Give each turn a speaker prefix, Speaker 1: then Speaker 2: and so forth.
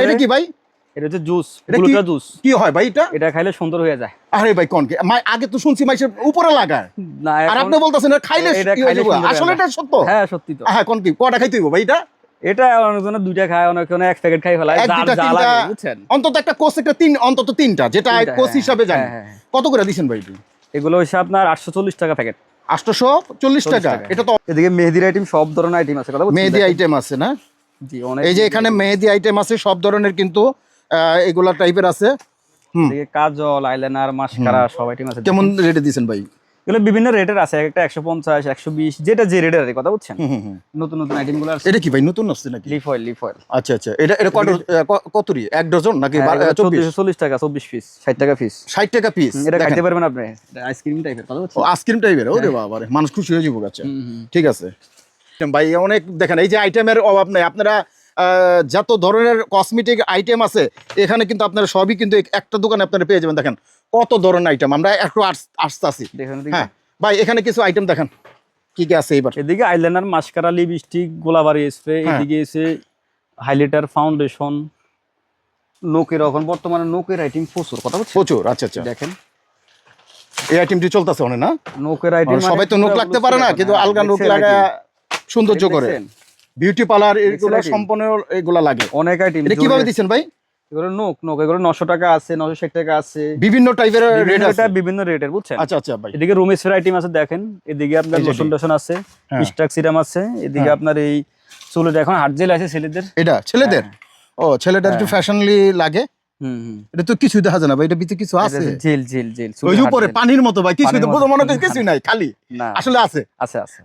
Speaker 1: এটা কি ভাই?
Speaker 2: এটা হচ্ছে জুস, গ্লুটা জুস।
Speaker 1: কি হয় ভাই এটা?
Speaker 2: এটা খাইলে সুন্দর হয়ে যায়।
Speaker 1: আরে ভাই কোন কি আগে তো শুনছি মাইসের উপরে লাগায়,
Speaker 2: না
Speaker 1: আর আপনি বলতেছেন খাইলে আসলে এটা সত্য?
Speaker 2: হ্যাঁ সত্যি তো।
Speaker 1: হ্যাঁ কোন কি কটা খাইতে হইব ভাই এটা?
Speaker 2: এটা অনেকজনে দুইটা খায়, অনেকজনে এক প্যাকেট খাই ফেলায়,
Speaker 1: এক দুইটা তিনটা
Speaker 2: বুঝছেন।
Speaker 1: অন্তত একটা কোস একটা অন্তত তিনটা, যেটা কোস হিসাবে জানি। কত করে দিবেন ভাই?
Speaker 2: এগুলো হচ্ছে আপনার 840 টাকা প্যাকেট।
Speaker 1: 840 টাকা। এটা তো
Speaker 2: এদিকে মেহেদির আইটেম, সব ধরনের আইটেম আছে, কথা বলছেন।
Speaker 1: মেহেদি আইটেম আছে না?
Speaker 2: জি অনেক।
Speaker 1: এই যে এখানে মেহেদি আইটেম আছে সব ধরনের, কিন্তু এগুলা টাইপের আছে।
Speaker 2: এদিকে কাজল, আইলাইনার, মাস্কারা সব আইটেম আছে।
Speaker 1: কেমন রেটে দিবেন ভাই?
Speaker 2: এগুলো বিভিন্ন রেটের আছে, একটা 150, 120, যেটা যে রেটের আছে, কথা বুঝছেন। নতুন নতুন আইটেম গুলো আছে।
Speaker 1: এটা কি ভাই নতুন আসছে নাকি?
Speaker 2: Leaf oil, leaf oil.
Speaker 1: আচ্ছা আচ্ছা, এটা কতরি? এক ডজন নাকি?
Speaker 2: 2440 টাকা 24 পিস, 60 টাকা পিস।
Speaker 1: 60 টাকা পিস।
Speaker 2: এটা খাইতে পারবেন আপনি, এটা আইসক্রিম টাইপের, কথা বুঝছেন।
Speaker 1: আইসক্রিম টাইপের? ওরে বাবা রে, মানুষ খুশি হয়ে যাবো। আচ্ছা ঠিক আছে ভাই, অনেক দেখেন এই যে আইটেমের অভাব নাই। আপনারা যত ধরনের কসমেটিক আইটেম আছে এখানে কিন্তু আপনারা সবই কিন্তু একটা দোকানে আপনারা পেয়ে যাবেন। দেখেন কত ধরনের আইটেম, আমরা একটু আসতেছি। হ্যাঁ ভাই, এখানে কিছু আইটেম দেখেন কি কি আছে এবার।
Speaker 2: এদিকে eyeliner, mascara, lipstick, Golabari spray, এদিকে এসে হাইলাইটার, ফাউন্ডেশন, নোকের। এখন বর্তমানে নোকের আইটেম প্রচুর, কথা বলছেন,
Speaker 1: প্রচুর। আচ্ছা আচ্ছা,
Speaker 2: দেখেন
Speaker 1: এই আইটেমটি চলতেছে অনেক না?
Speaker 2: নোকের আইটেম
Speaker 1: সবাই তো নোক লাগতে পারে না, কিন্তু আলগা নোক লাগায় সৌন্দর্য করে। বিউটি পার্লার এগুলো সম্পূর্ণ এগুলা লাগে
Speaker 2: অনেক আইটেম।
Speaker 1: এটা কিভাবে দিচ্ছেন ভাই?
Speaker 2: এগুলো নোক, এগুলো 900 টাকা আছে, 960 টাকা আছে,
Speaker 1: বিভিন্ন টাইপের রেট আছে,
Speaker 2: বিভিন্ন রেটের, বুঝছেন।
Speaker 1: আচ্ছা আচ্ছা ভাই,
Speaker 2: এদিকে রুম স্প্রে আইটেম আছে, দেখেন। এদিকে আপনার লোশন টোশন আছে, স্টাক সিরাম আছে। এদিকে আপনার এই চুলের এখন হার্ড জেল আছে ছেলেদের। এটা
Speaker 1: ছেলেদের? ও, ছেলেদের একটু ফ্যাশনলি লাগে। এটা তো কিছু দেখা যায় না ভাই, এটা ভিতরে কিছু আছে।
Speaker 2: জেল জেল জেল,
Speaker 1: ওই উপরে পানির মতো ভাই, কিছু তো মনে হয় কিছুই নাই, খালি। আসলে আছে।
Speaker 2: আছে আছে।